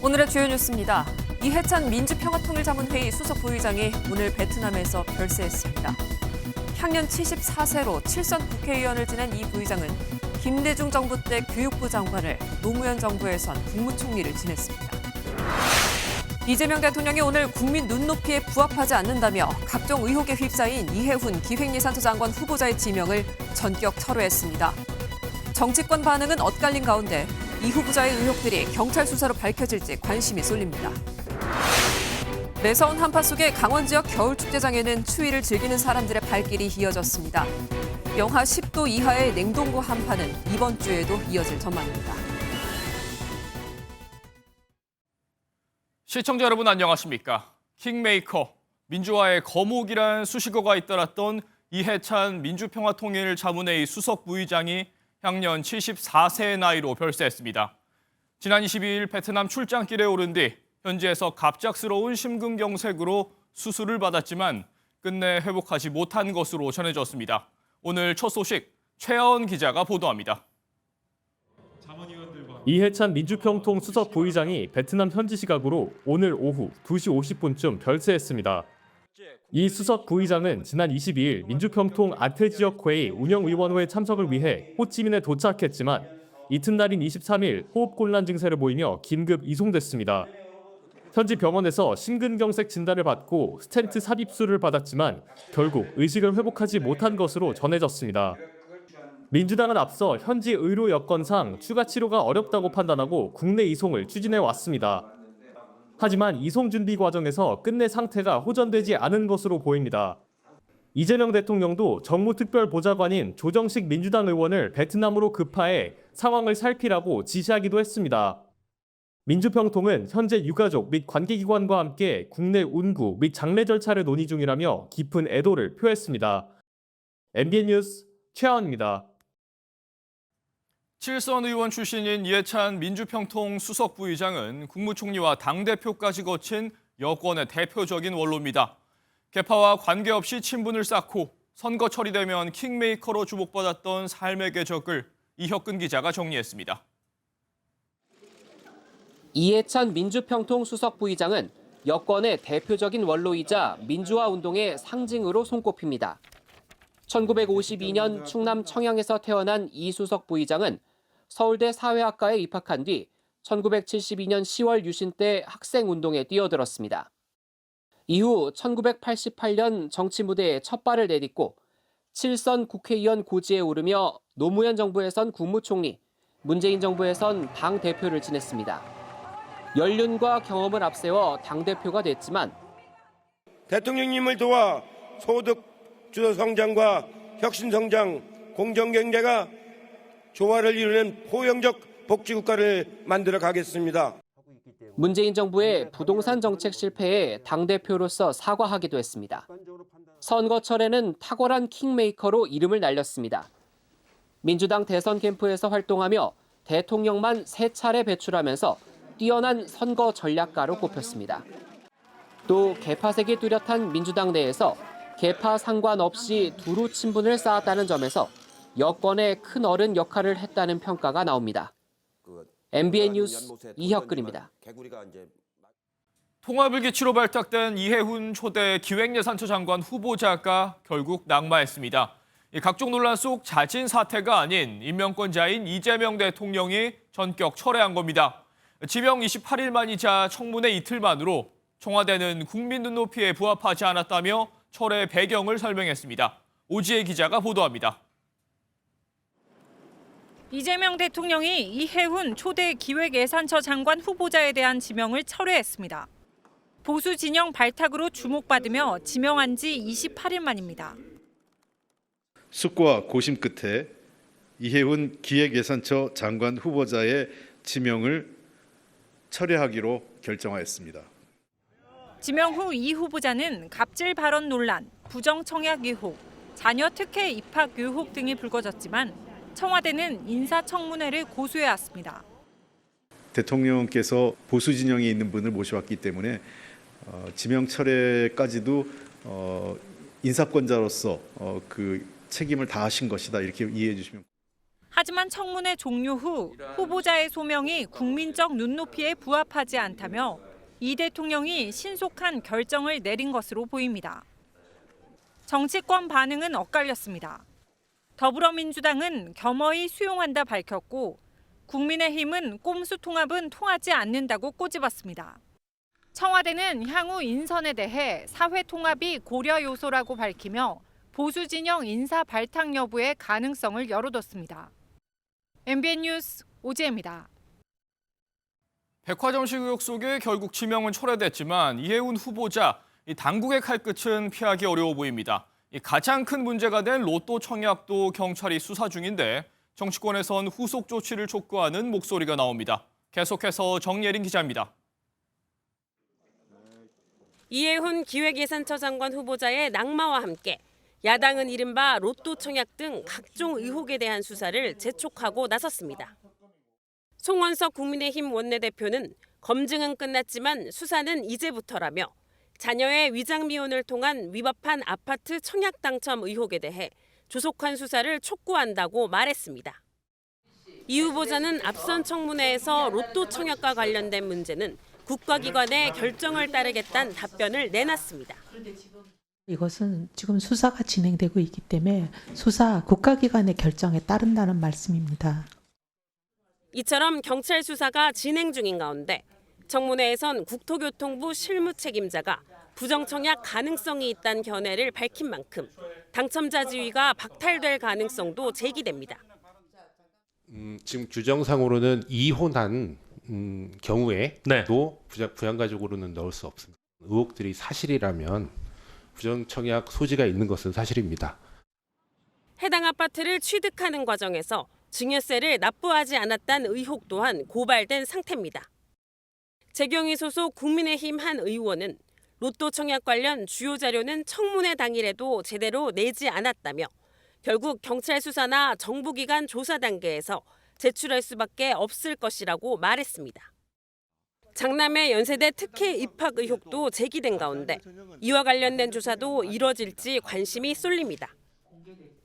오늘의 주요 뉴스입니다. 이해찬 민주평화통일자문회의 수석 부의장이 오늘 베트남에서 별세했습니다. 향년 74세로 7선 국회의원을 지낸 이 부의장은 김대중 정부 때 교육부 장관을, 노무현 정부에선 국무총리를 지냈습니다. 이재명 대통령이 오늘 국민 눈높이에 부합하지 않는다며 각종 의혹에 휩싸인 이해훈 기획예산처 장관 후보자의 지명을 전격 철회했습니다. 정치권 반응은 엇갈린 가운데 이 후보자의 의혹들이 경찰 수사로 밝혀질지 관심이 쏠립니다. 매서운 한파 속에 강원 지역 겨울축제장에는 추위를 즐기는 사람들의 발길이 이어졌습니다. 영하 10도 이하의 냉동고 한파는 이번 주에도 이어질 전망입니다. 시청자 여러분 안녕하십니까? 킹메이커, 민주화의 거목이란 수식어가 잇따랐던 이해찬 민주평화통일자문회의 수석 부의장이 향년 74세의 나이로 별세했습니다. 지난 22일 베트남 출장길에 오른 뒤 현지에서 갑작스러운 심근경색으로 수술을 받았지만 끝내 회복하지 못한 것으로 전해졌습니다. 오늘 첫 소식 최하원 기자가 보도합니다. 이해찬 민주평통 수석 부의장이 베트남 현지 시각으로 오늘 오후 2시 50분쯤 별세했습니다. 이 수석 부의장은 지난 22일 민주평통 아태지역회의 운영위원회 참석을 위해 호치민에 도착했지만 이튿날인 23일 호흡곤란 증세를 보이며 긴급 이송됐습니다. 현지 병원에서 심근경색 진단을 받고 스텐트 삽입술을 받았지만 결국 의식을 회복하지 못한 것으로 전해졌습니다. 민주당은 앞서 현지 의료 여건상 추가 치료가 어렵다고 판단하고 국내 이송을 추진해 왔습니다. 하지만 이송 준비 과정에서 끝내 상태가 호전되지 않은 것으로 보입니다. 이재명 대통령도 정무특별보좌관인 조정식 민주당 의원을 베트남으로 급파해 상황을 살피라고 지시하기도 했습니다. 민주평통은 현재 유가족 및 관계기관과 함께 국내 운구 및 장례 절차를 논의 중이라며 깊은 애도를 표했습니다. MBN 뉴스 최하원입니다. 7선 의원 출신인 이해찬 민주평통 수석 부의장은 국무총리와 당대표까지 거친 여권의 대표적인 원로입니다. 계파와 관계없이 친분을 쌓고 선거 처리되면 킹메이커로 주목받았던 삶의 궤적을 이혁근 기자가 정리했습니다. 이해찬 민주평통 수석 부의장은 여권의 대표적인 원로이자 민주화 운동의 상징으로 손꼽힙니다. 1952년 충남 청양에서 태어난 이 수석 부의장은 서울대 사회학과에 입학한 뒤 1972년 10월 유신 때 학생운동에 뛰어들었습니다. 이후 1988년 정치 무대에 첫 발을 내딛고 7선 국회의원 고지에 오르며 노무현 정부에선 국무총리, 문재인 정부에선 당대표를 지냈습니다. 연륜과 경험을 앞세워 당대표가 됐지만 대통령님을 도와 소득 주도 성장과 혁신 성장, 공정 경제가 조화를 이루는 포용적 복지국가를 만들어 가겠습니다. 문재인 정부의 부동산 정책 실패에 당대표로서 사과하기도 했습니다. 선거철에는 탁월한 킹메이커로 이름을 날렸습니다. 민주당 대선 캠프에서 활동하며 대통령만 3차례 배출하면서 뛰어난 선거 전략가로 꼽혔습니다. 또 개파색이 뚜렷한 민주당 내에서 개파 상관없이 두루 친분을 쌓았다는 점에서 여권의 큰 어른 역할을 했다는 평가가 나옵니다. MBN 뉴스 이혁근입니다. 통합을기치로 발탁된 이해훈 초대 기획예산처 장관 후보자가 결국 낙마했습니다. 각종 논란 속 자진 사퇴가 아닌 임명권자인 이재명 대통령이 전격 철회한 겁니다. 지명 28일 만이자 청문회 이틀 만으로 청와대는 국민 눈높이에 부합하지 않았다며 철회 배경을 설명했습니다. 오지혜 기자가 보도합니다. 이재명 대통령이 이해훈 초대 기획예산처 장관 후보자에 대한 지명을 철회했습니다. 보수 진영 발탁으로 주목받으며 지명한 지 28일 만입니다. 숙고와 고심 끝에 이해훈 기획예산처 장관 후보자의 지명을 철회하기로 결정하였습니다. 지명 후 이 후보자는 갑질 발언 논란, 부정 청약 의혹, 자녀 특혜 입학 의혹 등이 불거졌지만 청와대는 인사청문회를 고수해왔습니다. 대통령께서 보수 진영에 있는 분을 모셔왔기 때문에 지명 철회까지도 인사권자로서 그 책임을 다하신 것이다 이렇게 이해해 주시면. 하지만 청문회 종료 후 후보자의 소명이 국민적 눈높이에 부합하지 않다며 이 대통령이 신속한 결정을 내린 것으로 보입니다. 정치권 반응은 엇갈렸습니다. 더불어민주당은 겸허히 수용한다 밝혔고 국민의힘은 꼼수 통합은 통하지 않는다고 꼬집었습니다. 청와대는 향후 인선에 대해 사회 통합이 고려 요소라고 밝히며 보수 진영 인사 발탁 여부의 가능성을 열어뒀습니다. MBN 뉴스 오지혜입니다. 백화점식 의혹 속에 결국 지명은 철회됐지만 이해운 후보자 당국의 칼끝은 피하기 어려워 보입니다. 가장 큰 문제가 된 로또 청약도 경찰이 수사 중인데 정치권에선 후속 조치를 촉구하는 목소리가 나옵니다. 계속해서 정예린 기자입니다. 이해훈 기획예산처 장관 후보자의 낙마와 함께 야당은 이른바 로또 청약 등 각종 의혹에 대한 수사를 재촉하고 나섰습니다. 송원석 국민의힘 원내대표는 검증은 끝났지만 수사는 이제부터라며 자녀의 위장 미혼을 통한 위법한 아파트 청약 당첨 의혹에 대해 조속한 수사를 촉구한다고 말했습니다. 이 후보자는 앞선 청문회에서 로또 청약과 관련된 문제는 국가기관의 결정을 따르겠다는 답변을 내놨습니다. 이것은 지금 수사가 진행되고 있기 때문에 수사 국가기관의 결정에 따른다는 말씀입니다. 이처럼 경찰 수사가 진행 중인 가운데 청문회에선 국토교통부 실무 책임자가 부정청약 가능성이 있다는 견해를 밝힌 만큼 당첨자 지위가 박탈될 가능성도 제기됩니다. 지금 규정상으로는 이혼한 경우에도 부양가족으로는 넣을 수 없습니다. 의혹들이 사실이라면 부정청약 소지가 있는 것은 사실입니다. 해당 아파트를 취득하는 과정에서 증여세를 납부하지 않았다는 의혹 또한 고발된 상태입니다. 재경희 소속 국민의힘 한 의원은 로또 청약 관련 주요 자료는 청문회 당일에도 제대로 내지 않았다며 결국 경찰 수사나 정부기관 조사 단계에서 제출할 수밖에 없을 것이라고 말했습니다. 장남의 연세대 특혜 입학 의혹도 제기된 가운데 이와 관련된 조사도 이뤄질지 관심이 쏠립니다.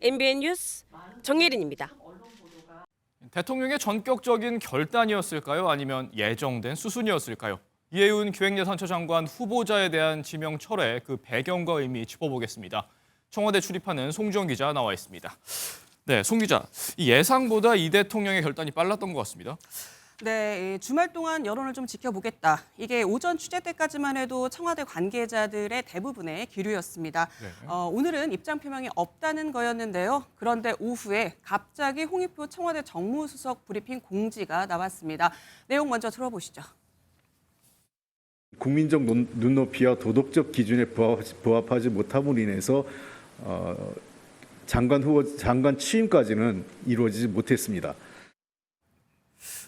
MBN 뉴스 정예린입니다. 대통령의 전격적인 결단이었을까요? 아니면 예정된 수순이었을까요? 이해운 기획예산처 장관 후보자에 대한 지명 철회 그 배경과 의미 짚어보겠습니다. 청와대 출입하는 송지영 기자 나와 있습니다. 네, 송 기자. 이 예상보다 이 대통령의 결단이 빨랐던 것 같습니다. 네, 주말 동안 여론을 좀 지켜보겠다. 이게 오전 취재 때까지만 해도 청와대 관계자들의 대부분의 기류였습니다. 오늘은 입장 표명이 없다는 거였는데요. 그런데 오후에 갑자기 홍익표 청와대 정무수석 브리핑 공지가 나왔습니다. 내용 먼저 들어보시죠. 국민적 눈높이와 도덕적 기준에 부합하지 못함으로 인해서 장관 취임까지는 이루어지지 못했습니다.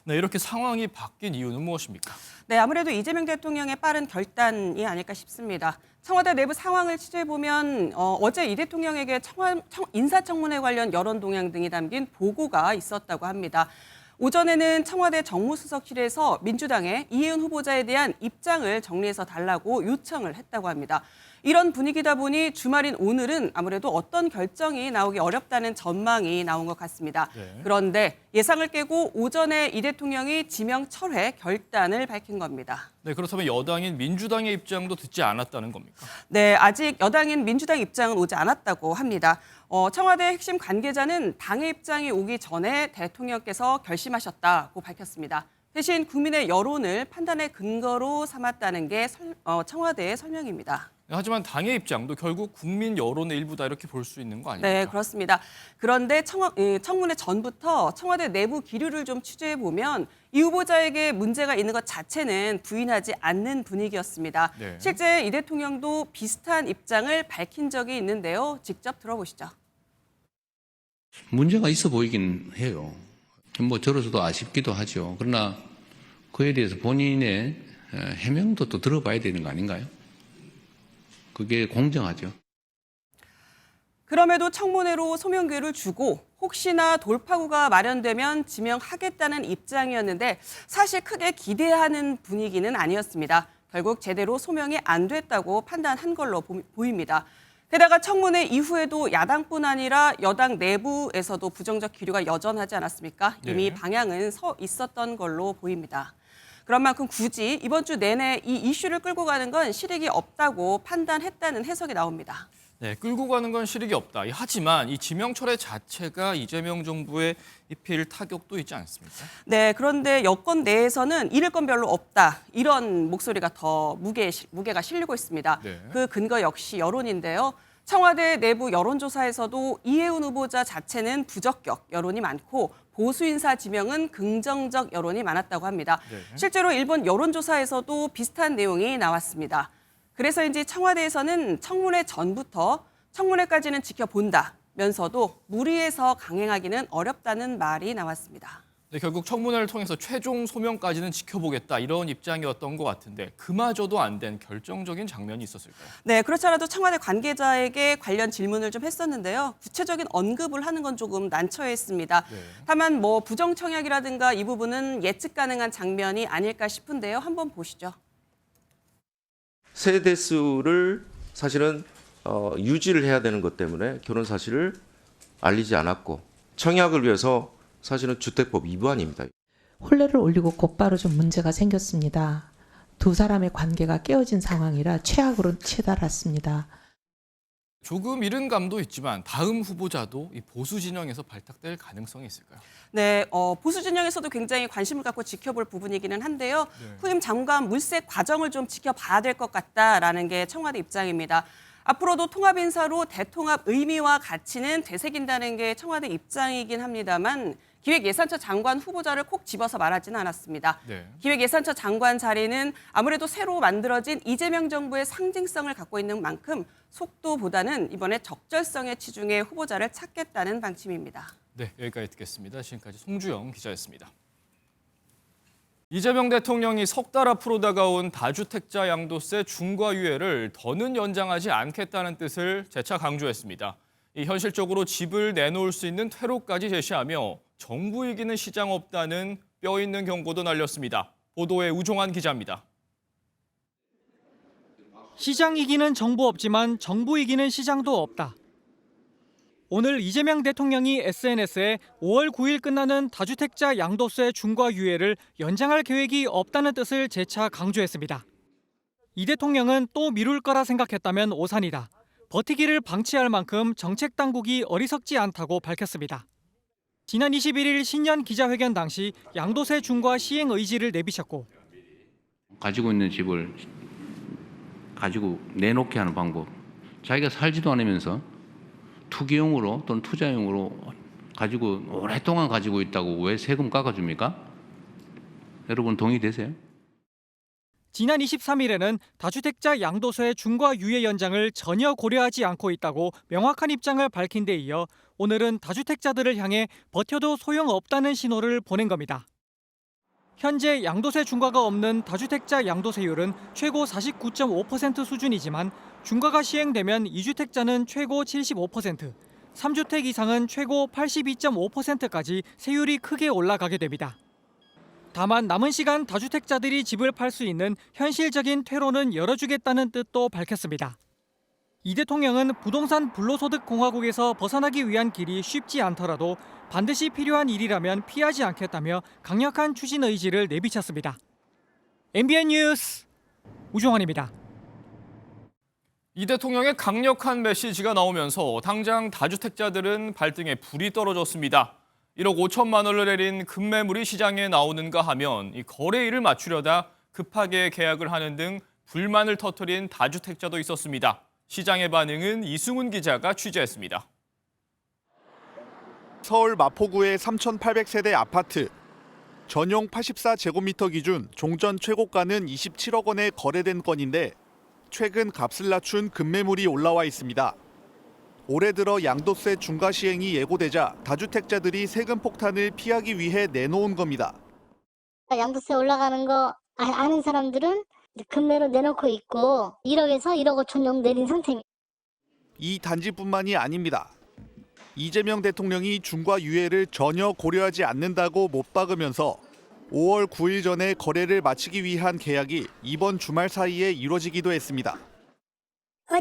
네, 이렇게 상황이 바뀐 이유는 무엇입니까? 네, 아무래도 이재명 대통령의 빠른 결단이 아닐까 싶습니다. 청와대 내부 상황을 취재해보면 어제 이 대통령에게 인사청문회 관련 여론 동향 등이 담긴 보고가 있었다고 합니다. 오전에는 청와대 정무수석실에서 민주당의 이해운 후보자에 대한 입장을 정리해서 달라고 요청을 했다고 합니다. 이런 분위기다 보니 주말인 오늘은 아무래도 어떤 결정이 나오기 어렵다는 전망이 나온 것 같습니다. 그런데 예상을 깨고 오전에 이 대통령이 지명 철회 결단을 밝힌 겁니다. 네, 그렇다면 여당인 민주당의 입장도 듣지 않았다는 겁니까? 네, 아직 여당인 민주당 입장은 오지 않았다고 합니다. 청와대 핵심 관계자는 당의 입장이 오기 전에 대통령께서 결심하셨다고 밝혔습니다. 대신 국민의 여론을 판단의 근거로 삼았다는 게 청와대의 설명입니다. 하지만 당의 입장도 결국 국민 여론의 일부다 이렇게 볼 수 있는 거 아닙니까? 네, 그렇습니다. 그런데 청문회 전부터 청와대 내부 기류를 좀 취재해보면 이 후보자에게 문제가 있는 것 자체는 부인하지 않는 분위기였습니다. 네. 실제 이 대통령도 비슷한 입장을 밝힌 적이 있는데요. 직접 들어보시죠. 문제가 있어 보이긴 해요. 뭐 저로서도 아쉽기도 하죠. 그러나 그에 대해서 본인의 해명도 또 들어봐야 되는 거 아닌가요? 그게 공정하죠. 그럼에도 청문회로 소명 기회를 주고 혹시나 돌파구가 마련되면 지명하겠다는 입장이었는데 사실 크게 기대하는 분위기는 아니었습니다. 결국 제대로 소명이 안 됐다고 판단한 걸로 보입니다. 게다가 청문회 이후에도 야당뿐 아니라 여당 내부에서도 부정적 기류가 여전하지 않았습니까? 이미 네. 방향은 서 있었던 걸로 보입니다. 그런 만큼 굳이 이번 주 내내 이 이슈를 끌고 가는 건 실익이 없다고 판단했다는 해석이 나옵니다. 네, 끌고 가는 건 실익이 없다. 하지만 이 지명 철회 자체가 이재명 정부에 입힐 타격도 있지 않습니까? 네, 그런데 여권 내에서는 잃을 건 별로 없다. 이런 목소리가 더 무게가 실리고 있습니다. 네. 그 근거 역시 여론인데요. 청와대 내부 여론조사에서도 이해운 후보자 자체는 부적격 여론이 많고 보수 인사 지명은 긍정적 여론이 많았다고 합니다. 네. 실제로 일본 여론조사에서도 비슷한 내용이 나왔습니다. 그래서인지 청와대에서는 청문회 전부터 청문회까지는 지켜본다면서도 무리해서 강행하기는 어렵다는 말이 나왔습니다. 네, 결국 청문회를 통해서 최종 소명까지는 지켜보겠다 이런 입장이었던 것 같은데 그마저도 안 된 결정적인 장면이 있었을까요? 네, 그렇지 않아도 청와대 관계자에게 관련 질문을 좀 했었는데요. 구체적인 언급을 하는 건 조금 난처했습니다. 네. 다만 뭐 부정 청약이라든가 이 부분은 예측 가능한 장면이 아닐까 싶은데요. 한번 보시죠. 세대 수를 사실은 유지를 해야 되는 것 때문에 결혼 사실을 알리지 않았고 청약을 위해서 사실은 주택법 위반입니다. 혼례를 올리고 곧바로 좀 문제가 생겼습니다. 두 사람의 관계가 깨어진 상황이라 최악으로 치달았습니다. 조금 이른 감도 있지만 다음 후보자도 이 보수 진영에서 발탁될 가능성이 있을까요? 네, 보수 진영에서도 굉장히 관심을 갖고 지켜볼 부분이기는 한데요. 네. 후임 장관 물색 과정을 좀 지켜봐야 될 것 같다라는 게 청와대 입장입니다. 앞으로도 통합 인사로 대통합 의미와 가치는 되새긴다는 게 청와대 입장이긴 합니다만 기획예산처 장관 후보자를 콕 집어서 말하지는 않았습니다. 네. 기획예산처 장관 자리는 아무래도 새로 만들어진 이재명 정부의 상징성을 갖고 있는 만큼 속도보다는 이번에 적절성에 치중해 후보자를 찾겠다는 방침입니다. 네, 여기까지 듣겠습니다. 지금까지 송주영 기자였습니다. 이재명 대통령이 석 달 앞으로 다가온 다주택자 양도세 중과 유예를 더는 연장하지 않겠다는 뜻을 재차 강조했습니다. 이 현실적으로 집을 내놓을 수 있는 퇴로까지 제시하며 정부 이기는 시장 없다는 뼈 있는 경고도 날렸습니다. 보도에 우종환 기자입니다. 시장 이기는 정부 없지만 정부 이기는 시장도 없다. 오늘 이재명 대통령이 SNS에 5월 9일 끝나는 다주택자 양도세 중과 유예를 연장할 계획이 없다는 뜻을 재차 강조했습니다. 이 대통령은 또 미룰 거라 생각했다면 오산이다. 버티기를 방치할 만큼 정책 당국이 어리석지 않다고 밝혔습니다. 지난 21일 신년 기자회견 당시 양도세 중과 시행 의지를 내비쳤고 가지고 있는 집을 가지고 내놓게 하는 방법. 자기가 살지도 않으면서 투기용으로 또는 투자용으로 가지고 오랫동안 가지고 있다고 왜 세금 깎아줍니까? 여러분 동의되세요? 지난 23일에는 다주택자 양도세 중과 유예 연장을 전혀 고려하지 않고 있다고 명확한 입장을 밝힌 데 이어 오늘은 다주택자들을 향해 버텨도 소용없다는 신호를 보낸 겁니다. 현재 양도세 중과가 없는 다주택자 양도세율은 최고 49.5% 수준이지만 중과가 시행되면 2주택자는 최고 75%, 3주택 이상은 최고 82.5%까지 세율이 크게 올라가게 됩니다. 다만 남은 시간 다주택자들이 집을 팔 수 있는 현실적인 퇴로는 열어주겠다는 뜻도 밝혔습니다. 이 대통령은 부동산 불로소득 공화국에서 벗어나기 위한 길이 쉽지 않더라도 반드시 필요한 일이라면 피하지 않겠다며 강력한 추진 의지를 내비쳤습니다. MBN 뉴스 우종환입니다. 이 대통령의 강력한 메시지가 나오면서 당장 다주택자들은 발등에 불이 떨어졌습니다. 1억 5천만 원을 내린 급매물이 시장에 나오는가 하면 이 거래일을 맞추려다 급하게 계약을 하는 등 불만을 터뜨린 다주택자도 있었습니다. 시장의 반응은 이승훈 기자가 취재했습니다. 서울 마포구의 3,800세대 아파트. 전용 84제곱미터 기준 종전 최고가는 27억 원에 거래된 건인데 최근 값을 낮춘 급매물이 올라와 있습니다. 올해 들어 양도세 중과 시행이 예고되자 다주택자들이 세금 폭탄을 피하기 위해 내놓은 겁니다. 양도세 올라가는 거 아는 사람들은 급매로 내놓고 있고 1억에서 1억 5천 정도 내린 상태입니다. 이 단지뿐만이 아닙니다. 이재명 대통령이 중과 유예를 전혀 고려하지 않는다고 못 박으면서 5월 9일 전에 거래를 마치기 위한 계약이 이번 주말 사이에 이루어지기도 했습니다.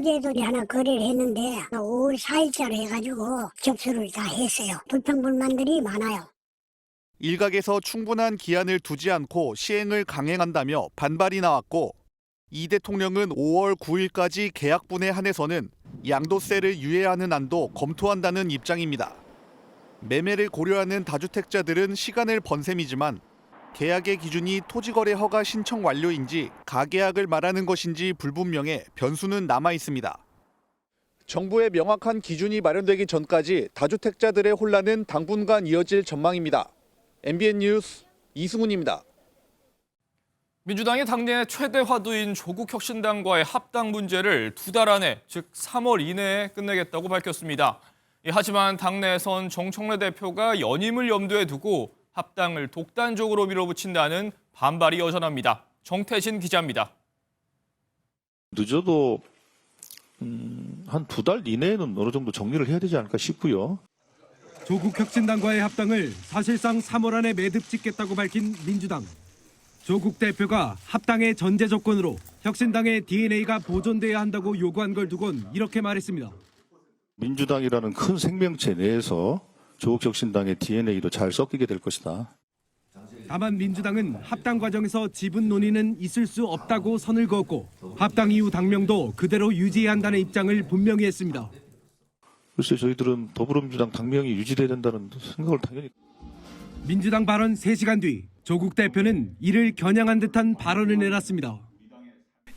어제도 하나 거래를 했는데 5월 4일자로 해가지고 접수를 다 했어요. 불평불만들이 많아요. 일각에서 충분한 기한을 두지 않고 시행을 강행한다며 반발이 나왔고 이 대통령은 5월 9일까지 계약분에 한해서는 양도세를 유예하는 안도 검토한다는 입장입니다. 매매를 고려하는 다주택자들은 시간을 번 셈이지만 계약의 기준이 토지거래 허가 신청 완료인지 가계약을 말하는 것인지 불분명해 변수는 남아 있습니다. 정부의 명확한 기준이 마련되기 전까지 다주택자들의 혼란은 당분간 이어질 전망입니다. MBN 뉴스 이승훈입니다. 민주당이 당내 최대 화두인 조국혁신당과의 합당 문제를 2달 안에, 즉 3월 이내에 끝내겠다고 밝혔습니다. 하지만 당내에선 정청래 대표가 연임을 염두에 두고 합당을 독단적으로 밀어붙인다는 반발이 여전합니다. 정태진 기자입니다. 늦어도 한 2달 이내에는 어느 정도 정리를 해야 되지 않을까 싶고요. 조국혁신당과의 합당을 사실상 3월 안에 매듭 짓겠다고 밝힌 민주당. 조국 대표가 합당의 전제 조건으로 혁신당의 DNA가 보존돼야 한다고 요구한 걸 두곤 이렇게 말했습니다. 민주당이라는 큰 생명체 내에서 조국혁신당의 DNA도 잘 섞이게 될 것이다. 다만 민주당은 합당 과정에서 지분 논의는 있을 수 없다고 선을 그었고 합당 이후 당명도 그대로 유지해야 한다는 입장을 분명히 했습니다. 글쎄 저희들은 더불어민주당 당명이 유지돼야 된다는 생각을 당연히. 민주당 발언 3시간 뒤 조국 대표는 이를 겨냥한 듯한 발언을 내놨습니다.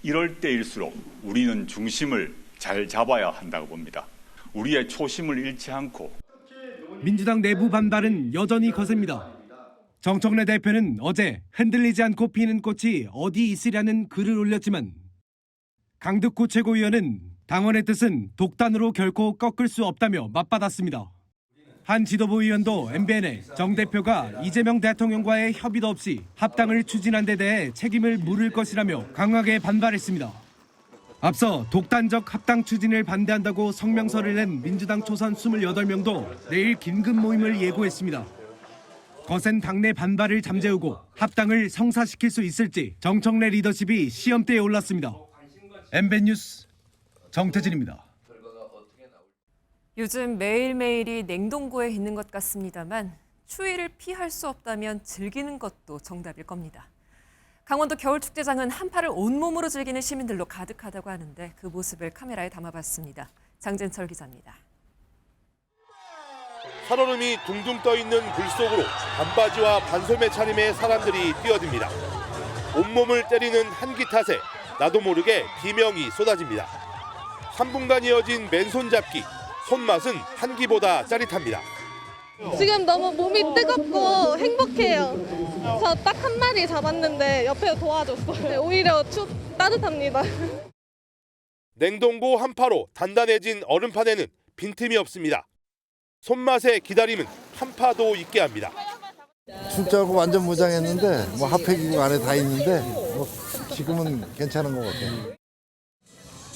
이럴 때일수록 우리는 중심을 잘 잡아야 한다고 봅니다. 우리의 초심을 잃지 않고. 민주당 내부 반발은 여전히 거셉니다. 정청래 대표는 어제 흔들리지 않고 피는 꽃이 어디 있으려는 글을 올렸지만 강득구 최고위원은 당원의 뜻은 독단으로 결코 꺾을 수 없다며 맞받았습니다. 한 지도부 의원도 MBN에 정 대표가 이재명 대통령과의 협의도 없이 합당을 추진한 데 대해 책임을 물을 것이라며 강하게 반발했습니다. 앞서 독단적 합당 추진을 반대한다고 성명서를 낸 민주당 초선 28명도 내일 긴급 모임을 예고했습니다. 거센 당내 반발을 잠재우고 합당을 성사시킬 수 있을지 정청래 리더십이 시험대에 올랐습니다. MBN 뉴스 정태진입니다. 요즘 매일매일이 냉동고에 있는 것 같습니다만 추위를 피할 수 없다면 즐기는 것도 정답일 겁니다. 강원도 겨울축제장은 한파를 온몸으로 즐기는 시민들로 가득하다고 하는데 그 모습을 카메라에 담아봤습니다. 장진철 기자입니다. 살얼음이 둥둥 떠있는 굴 속으로 반바지와 반소매 차림의 사람들이 뛰어듭니다. 온몸을 때리는 한기 탓에 나도 모르게 비명이 쏟아집니다. 3분간 이어진 맨손 잡기, 손맛은 한기보다 짜릿합니다. 지금 너무 몸이 뜨겁고 행복해요. 저 딱 한 마리 잡았는데 옆에서 도와줬어요. 오히려 따뜻합니다. 냉동고 한파로 단단해진 얼음판에는 빈틈이 없습니다. 손맛의 기다림은 한파도 있게 합니다. 춥지 않고 완전 무장했는데 핫팩이고 안에 다 있는데 지금은 괜찮은 것 같아요.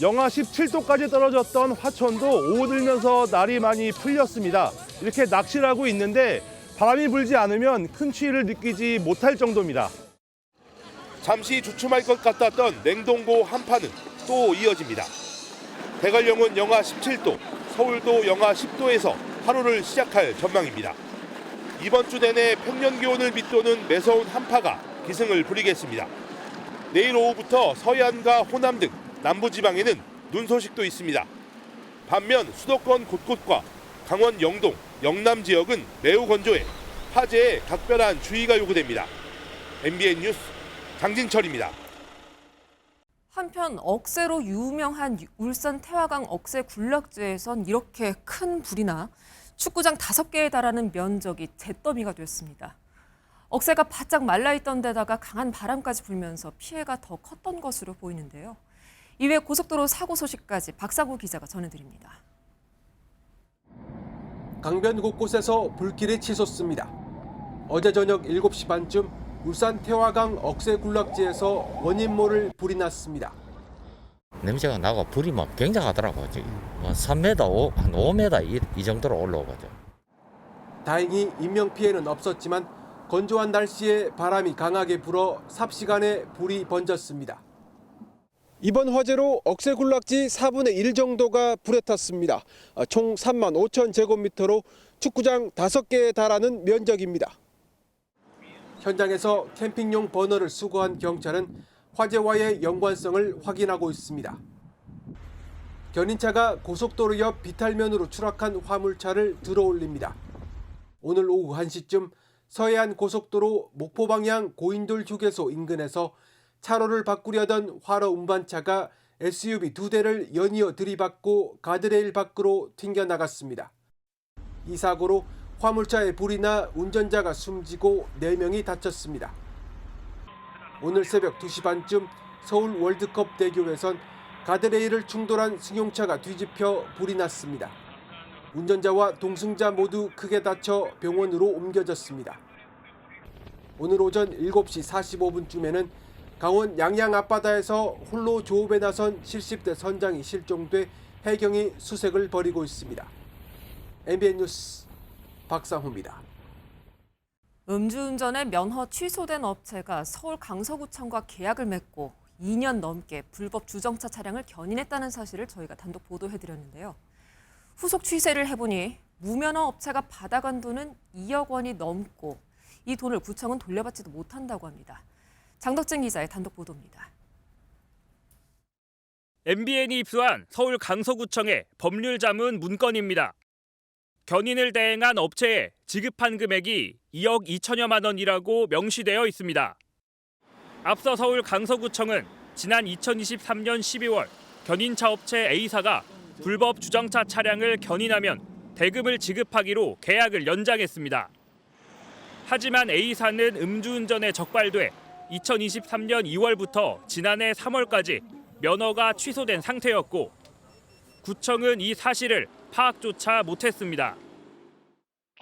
영하 17도까지 떨어졌던 화천도 오후 들면서 날이 많이 풀렸습니다. 이렇게 낚시를 하고 있는데 바람이 불지 않으면 큰 추위를 느끼지 못할 정도입니다. 잠시 주춤할 것 같았던 냉동고 한파는 또 이어집니다. 대관령은 영하 17도, 서울도 영하 10도에서 하루를 시작할 전망입니다. 이번 주 내내 평년 기온을 밑도는 매서운 한파가 기승을 부리겠습니다. 내일 오후부터 서해안과 호남 등 남부지방에는 눈 소식도 있습니다. 반면 수도권 곳곳과 강원 영동, 영남 지역은 매우 건조해 화재에 각별한 주의가 요구됩니다. MBN 뉴스 장진철입니다. 한편 억새로 유명한 울산 태화강 억새 군락지에선 이렇게 큰 불이나 축구장 5개에 달하는 면적이 잿더미가 됐습니다. 억새가 바짝 말라있던 데다가 강한 바람까지 불면서 피해가 더 컸던 것으로 보이는데요. 이외 고속도로 사고 소식까지 박상우 기자가 전해드립니다. 강변 곳곳에서 불길이 치솟습니다. 어제 저녁 7시 반쯤 울산 태화강 억새 군락지에서 원인 모를 불이 났습니다. 냄새가 나고 불이 막 굉장하더라고요. 지금 3m, 한 5m 이 정도로 올라오거든요. 다행히 인명피해는 없었지만 건조한 날씨에 바람이 강하게 불어 삽시간에 불이 번졌습니다. 이번 화재로 억새군락지 4분의 1 정도가 불에 탔습니다. 총 3만 5천 제곱미터로 축구장 5개에 달하는 면적입니다. 현장에서 캠핑용 버너를 수거한 경찰은 화재와의 연관성을 확인하고 있습니다. 견인차가 고속도로 옆 비탈면으로 추락한 화물차를 들어올립니다. 오늘 오후 1시쯤 서해안 고속도로 목포 방향 고인돌 휴게소 인근에서 차로를 바꾸려던 화로 운반차가 SUV 2대를 연이어 들이받고 가드레일 밖으로 튕겨나갔습니다. 이 사고로 화물차에 불이 나 운전자가 숨지고 4명이 다쳤습니다. 오늘 새벽 2시 반쯤 서울 월드컵 대교에선 가드레일을 충돌한 승용차가 뒤집혀 불이 났습니다. 운전자와 동승자 모두 크게 다쳐 병원으로 옮겨졌습니다. 오늘 오전 7시 45분쯤에는 강원 양양 앞바다에서 홀로 조업에 나선 70대 선장이 실종돼 해경이 수색을 벌이고 있습니다. MBN 뉴스 박상호입니다. 음주운전의 면허 취소된 업체가 서울 강서구청과 계약을 맺고 2년 넘게 불법 주정차 차량을 견인했다는 사실을 저희가 단독 보도해드렸는데요. 후속 취재를 해보니 무면허 업체가 받아간 돈은 2억 원이 넘고 이 돈을 구청은 돌려받지도 못한다고 합니다. 장덕진 기자의 단독 보도입니다. MBN이 입수한 서울 강서구청의 법률자문 문건입니다. 견인을 대행한 업체에 지급한 금액이 2억 2천여만 원이라고 명시되어 있습니다. 앞서 서울 강서구청은 지난 2023년 12월 견인차 업체 A사가 불법 주정차 차량을 견인하면 대금을 지급하기로 계약을 연장했습니다. 하지만 A사는 음주운전에 적발돼 2023년 2월부터 지난해 3월까지 면허가 취소된 상태였고 구청은 이 사실을 파악조차 못했습니다.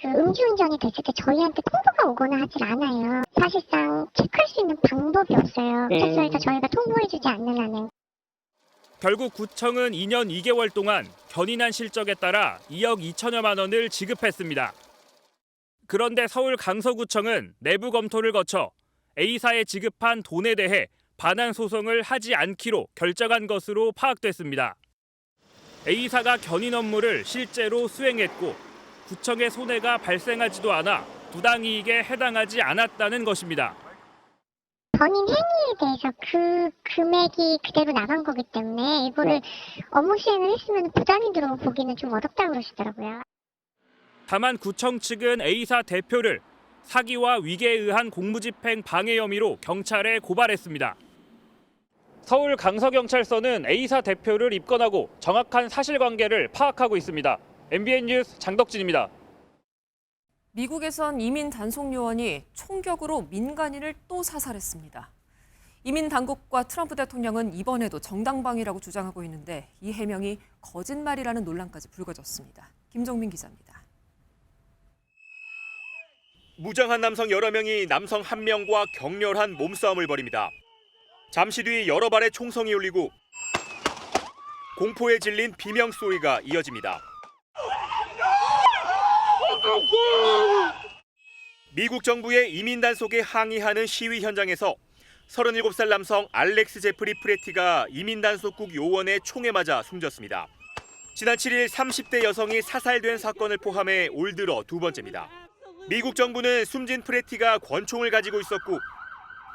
음주운전이 됐을 때 저희한테 통보가 오거나 하질 않아요. 사실상 체크할 수 있는 방법이 없어요. 그래서 저희가 통보해주지 않는 한은. 결국 구청은 2년 2개월 동안 견인한 실적에 따라 2억 2천여만 원을 지급했습니다. 그런데 서울 강서구청은 내부 검토를 거쳐 A사에 지급한 돈에 대해 반환 소송을 하지 않기로 결정한 것으로 파악됐습니다. A사가 견인 업무를 실제로 수행했고 구청의 손해가 발생하지도 않아 부당이익에 해당하지 않았다는 것입니다. 본인 행위에 대해서 그 금액이 그대로 나간 거기 때문에 이거를 업무 시행을 했으면 부담이 들어오고 보기는 좀 어렵다고 그러시더라고요. 다만 구청 측은 A사 대표를 사기와 위계에 의한 공무집행 방해 혐의로 경찰에 고발했습니다. 서울 강서경찰서는 A사 대표를 입건하고 정확한 사실관계를 파악하고 있습니다. MBN 뉴스 장덕진입니다. 미국에선 이민 단속 요원이 총격으로 민간인을 또 사살했습니다. 이민 당국과 트럼프 대통령은 이번에도 정당방위라고 주장하고 있는데 이 해명이 거짓말이라는 논란까지 불거졌습니다. 김정민 기자입니다. 무장한 남성 여러 명이 남성 한 명과 격렬한 몸싸움을 벌입니다. 잠시 뒤 여러 발의 총성이 울리고 공포에 질린 비명 소리가 이어집니다. 미국 정부의 이민 단속에 항의하는 시위 현장에서 37살 남성 알렉스 제프리 프레티가 이민 단속국 요원의 총에 맞아 숨졌습니다. 지난 7일 30대 여성이 사살된 사건을 포함해 올 들어 두 번째입니다. 미국 정부는 숨진 프레티가 권총을 가지고 있었고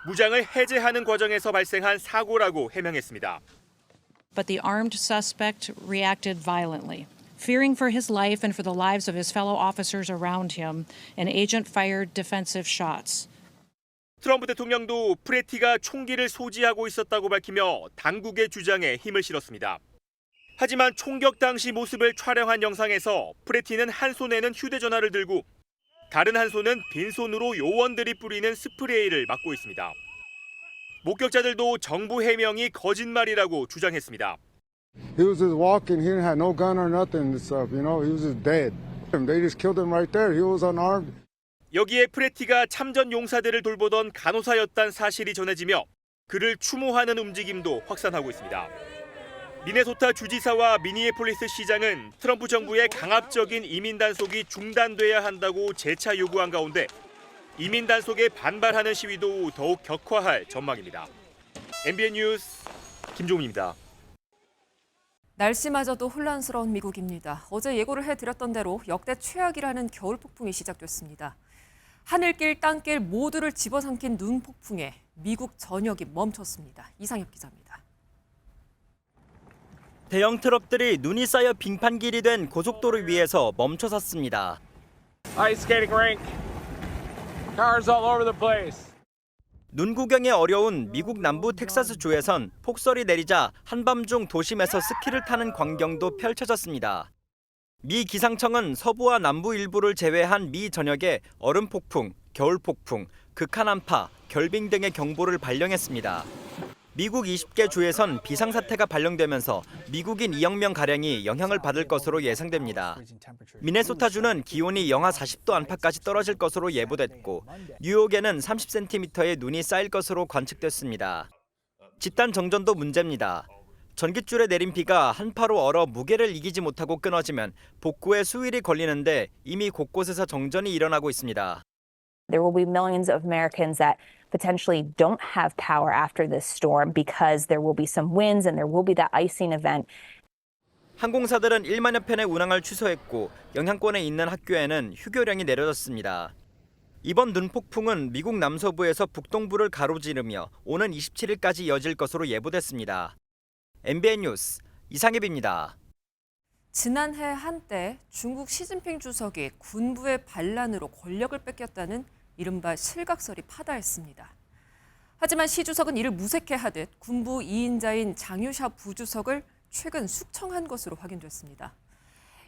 무장을 해제하는 과정에서 발생한 사고라고 해명했습니다. But the armed suspect reacted violently. Fearing for his life and for the lives of his fellow officers around him, an agent fired defensive shots. 트럼프 대통령도 프레티가 총기를 소지하고 있었다고 밝히며 당국의 주장에 힘을 실었습니다. 하지만 총격 당시 모습을 촬영한 영상에서 프레티는 한 손에는 휴대전화를 들고 다른 한 손은 빈손으로 요원들이 뿌리는 스프레이를 맡고 있습니다. 목격자들도 정부 해명이 거짓말이라고 주장했습니다. He was just walking. He didn't have no gun or nothing and stuff. You know, he was just dead. They just killed him right there. He was unarmed. 여기에 프레티가 참전 용사들을 돌보던 간호사였다는 사실이 전해지며 그를 추모하는 움직임도 확산하고 있습니다. 미네소타 주지사와 미니애폴리스 시장은 트럼프 정부의 강압적인 이민 단속이 중단돼야 한다고 재차 요구한 가운데 이민 단속에 반발하는 시위도 더욱 격화할 전망입니다. MBN 뉴스 김종민입니다. 날씨마저도 혼란스러운 미국입니다. 어제 예고를 해드렸던 대로 역대 최악이라는 겨울 폭풍이 시작됐습니다. 하늘길, 땅길 모두를 집어삼킨 눈 폭풍에 미국 전역이 멈췄습니다. 이상엽 기자입니다. 대형 트럭들이 눈이 쌓여 빙판길이 된 고속도로 위에서 멈춰섰습니다. Ice skating rink. Cars all over the place. 눈 구경이 어려운 미국 남부 텍사스주에선 폭설이 내리자 한밤중 도심에서 스키를 타는 광경도 펼쳐졌습니다. 미 기상청은 서부와 남부 일부를 제외한 미 전역에 얼음 폭풍, 겨울 폭풍, 극한 한파, 결빙 등의 경보를 발령했습니다. 미국 20개 주에선 비상사태가 발령되면서 미국인 2억 명가량이 영향을 받을 것으로 예상됩니다. 미네소타주는 기온이 영하 40도 안팎까지 떨어질 것으로 예보됐고 뉴욕에는 30cm의 눈이 쌓일 것으로 관측됐습니다. 집단 정전도 문제입니다. 전깃줄에 내린 비가 한파로 얼어 무게를 이기지 못하고 끊어지면 복구에 수일이 걸리는데 이미 곳곳에서 정전이 일어나고 있습니다. There will be millions of Americans that potentially don't have power after this storm because there will be some winds and there will be that icing event. 항공사들은 1만여 편의 운항을 취소했고 영향권에 있는 학교에는 휴교령이 내려졌습니다. 이번 눈폭풍은 미국 남서부에서 북동부를 가로지르며 오는 27일까지 이어질 것으로 예보됐습니다. MBN 뉴스 이상엽입니다. 지난해 한때 중국 시진핑 주석이 군부의 반란으로 권력을 뺏겼다는 이른바 실각설이 파다했습니다. 하지만 시 주석은 이를 무색해하듯 군부 2인자인 장유샤 부주석을 최근 숙청한 것으로 확인됐습니다.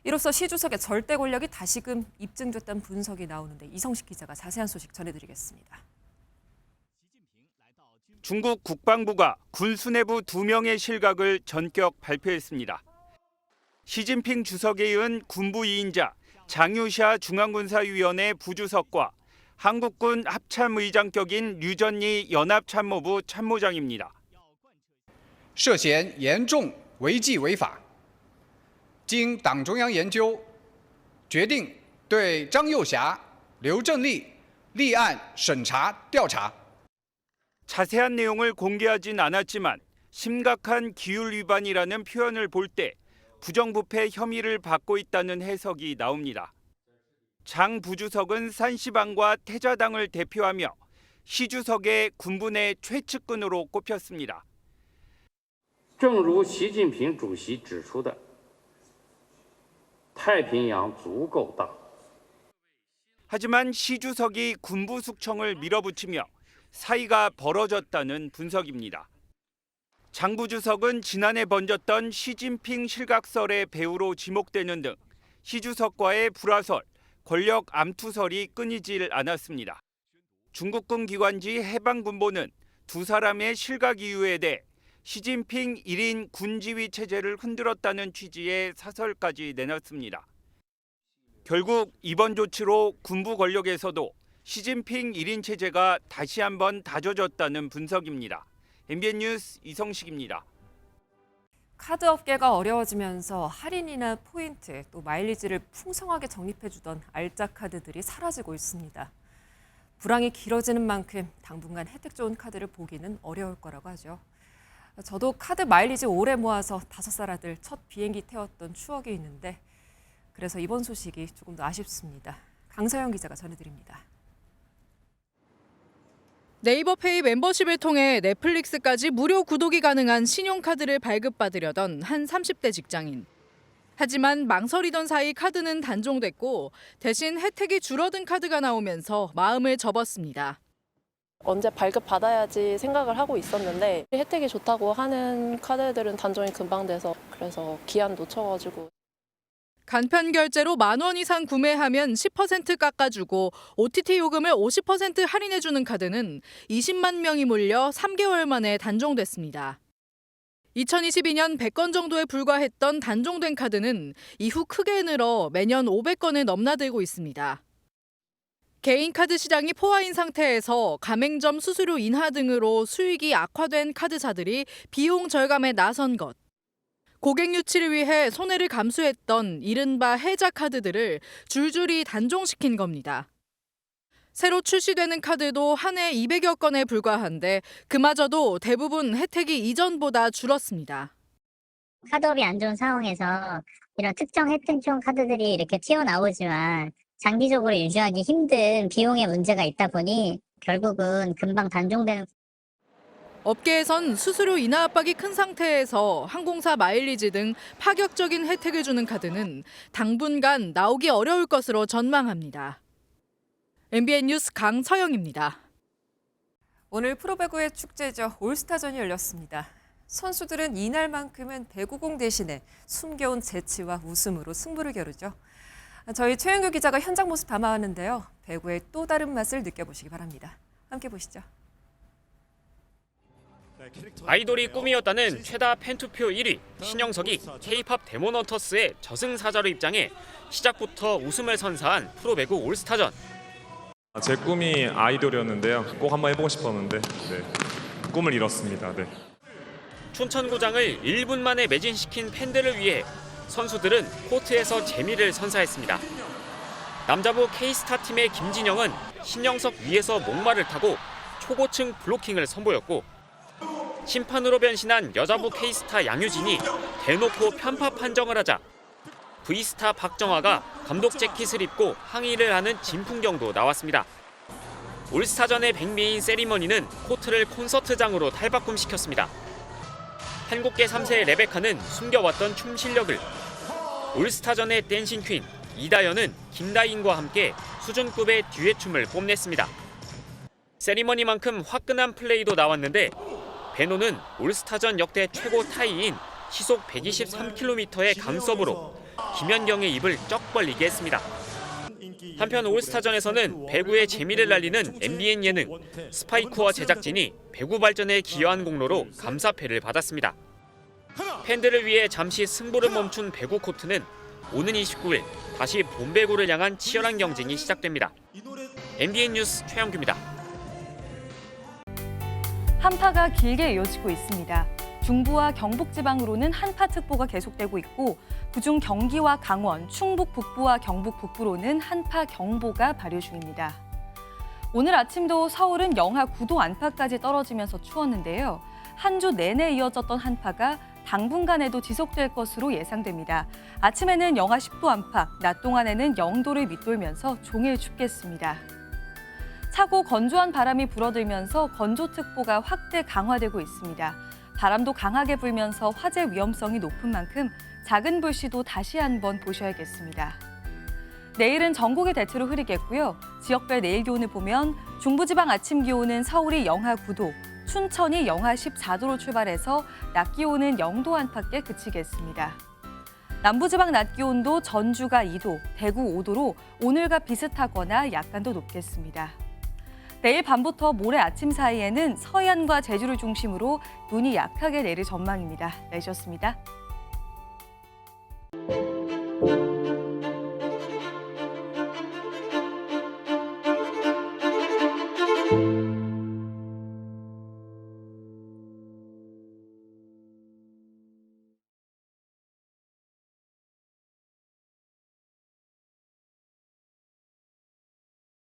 이로써 시 주석의 절대 권력이 다시금 입증됐다는 분석이 나오는데 이성식 기자가 자세한 소식 전해드리겠습니다. 중국 국방부가 군 수뇌부 2명의 실각을 전격 발표했습니다. 시진핑 주석에 이은 군부 2인자 장유샤 중앙군사위원회 부주석과 한국군 합참의장격인 류전리 연합참모부 참모장입니다. 涉嫌严重违纪违法，经党中央研究，决定对张又侠、刘振立立案审查调查。 자세한 내용을 공개하진 않았지만 심각한 기율 위반이라는 표현을 볼 때 부정부패 혐의를 받고 있다는 해석이 나옵니다. 장 부주석은 산시방과 태자당을 대표하며 시 주석의 군부 내 최측근으로 꼽혔습니다. 正如习近平主席指出的，太平洋足够大。 하지만 시 주석이 군부 숙청을 밀어붙이며 사이가 벌어졌다는 분석입니다. 장 부주석은 지난해 번졌던 시진핑 실각설의 배우로 지목되는 등 시 주석과의 불화설, 권력 암투설이 끊이질 않았습니다. 중국군 기관지 해방군보는 두 사람의 실각 이유에 대해 시진핑 1인 군지휘 체제를 흔들었다는 취지의 사설까지 내놨습니다. 결국 이번 조치로 군부 권력에서도 시진핑 1인 체제가 다시 한번 다져졌다는 분석입니다. MBN 뉴스 이성식입니다. 카드 업계가 어려워지면서 할인이나 포인트, 또 마일리지를 풍성하게 적립해주던 알짜 카드들이 사라지고 있습니다. 불황이 길어지는 만큼 당분간 혜택 좋은 카드를 보기는 어려울 거라고 하죠. 저도 카드 마일리지 오래 모아서 5살 아들 첫 비행기 태웠던 추억이 있는데 그래서 이번 소식이 조금 더 아쉽습니다. 강서영 기자가 전해드립니다. 네이버페이 멤버십을 통해 넷플릭스까지 무료 구독이 가능한 신용카드를 발급받으려던 한 30대 직장인. 하지만 망설이던 사이 카드는 단종됐고 대신 혜택이 줄어든 카드가 나오면서 마음을 접었습니다. 언제 발급받아야지 생각을 하고 있었는데 혜택이 좋다고 하는 카드들은 단종이 금방 돼서 그래서 기한 놓쳐가지고. 간편 결제로 10,000원 이상 구매하면 10% 깎아주고 OTT 요금을 50% 할인해주는 카드는 20만 명이 몰려 3개월 만에 단종됐습니다. 2022년 100건 정도에 불과했던 단종된 카드는 이후 크게 늘어 매년 500건을 넘나들고 있습니다. 개인 카드 시장이 포화인 상태에서 가맹점 수수료 인하 등으로 수익이 악화된 카드사들이 비용 절감에 나선 것. 고객 유치를 위해 손해를 감수했던 이른바 해자 카드들을 줄줄이 단종시킨 겁니다. 새로 출시되는 카드도 한 해 200여 건에 불과한데 그마저도 대부분 혜택이 이전보다 줄었습니다. 카드업이 안 좋은 상황에서 이런 특정 혜택형 카드들이 이렇게 튀어나오지만 장기적으로 유지하기 힘든 비용의 문제가 있다 보니 결국은 금방 단종되는. 업계에선 수수료 인하 압박이 큰 상태에서 항공사 마일리지 등 파격적인 혜택을 주는 카드는 당분간 나오기 어려울 것으로 전망합니다. MBN 뉴스 강서영입니다. 오늘 프로배구의 축제죠. 올스타전이 열렸습니다. 선수들은 이날만큼은 배구공 대신에 숨겨온 재치와 웃음으로 승부를 겨루죠. 저희 최영규 기자가 현장 모습 담아왔는데요. 배구의 또 다른 맛을 느껴보시기 바랍니다. 함께 보시죠. 아이돌이 꿈이었다는 최다 팬투표 1위 신영석이 K-팝 데모넌터스의 저승사자로 입장해 시작부터 웃음을 선사한 프로배구 올스타전. 제 꿈이 아이돌이었는데요. 꼭 한번 해보고 싶었는데 꿈을 이뤘습니다. 춘천구장을 1분 만에 매진시킨 팬들을 위해 선수들은 코트에서 재미를 선사했습니다. 남자부 K스타 팀의 김진영은 신영석 위에서 목마를 타고 초고층 블로킹을 선보였고 심판으로 변신한 여자부 K스타 양유진이 대놓고 편파 판정을 하자 V스타 박정아가 감독 재킷을 입고 항의를 하는 진풍경도 나왔습니다. 올스타전의 백미인 세리머니는 코트를 콘서트장으로 탈바꿈시켰습니다. 한국계 3세의 레베카는 숨겨왔던 춤 실력을, 올스타전의 댄싱 퀸 이다연은 김다인과 함께 수준급의 듀엣 춤을 뽐냈습니다. 세리머니만큼 화끈한 플레이도 나왔는데 베노는 올스타전 역대 최고 타이인 시속 123km의 강서브로 김연경의 입을 쩍 벌리게 했습니다. 한편 올스타전에서는 배구의 재미를 날리는 MBN 예능 스파이크와 제작진이 배구 발전에 기여한 공로로 감사패를 받았습니다. 팬들을 위해 잠시 승부를 멈춘 배구 코트는 오는 29일 다시 본배구를 향한 치열한 경쟁이 시작됩니다. MBN 뉴스 최영규입니다. 한파가 길게 이어지고 있습니다. 중부와 경북지방으로는 한파특보가 계속되고 있고 그중 경기와 강원, 충북 북부와 경북 북부로는 한파경보가 발효 중입니다. 오늘 아침도 서울은 영하 9도 안팎까지 떨어지면서 추웠는데요. 한 주 내내 이어졌던 한파가 당분간에도 지속될 것으로 예상됩니다. 아침에는 영하 10도 안팎, 낮 동안에는 0도를 밑돌면서 종일 춥겠습니다. 차고 건조한 바람이 불어들면서 건조특보가 확대 강화되고 있습니다. 바람도 강하게 불면서 화재 위험성이 높은 만큼 작은 불씨도 다시 한번 보셔야겠습니다. 내일은 전국이 대체로 흐리겠고요. 지역별 내일 기온을 보면 중부지방 아침 기온은 서울이 영하 9도, 춘천이 영하 14도로 출발해서 낮 기온은 0도 안팎에 그치겠습니다. 남부지방 낮 기온도 전주가 2도, 대구 5도로 오늘과 비슷하거나 약간 더 높겠습니다. 내일 밤부터 모레 아침 사이에는 서해안과 제주를 중심으로 눈이 약하게 내릴 전망입니다. 날씨였습니다.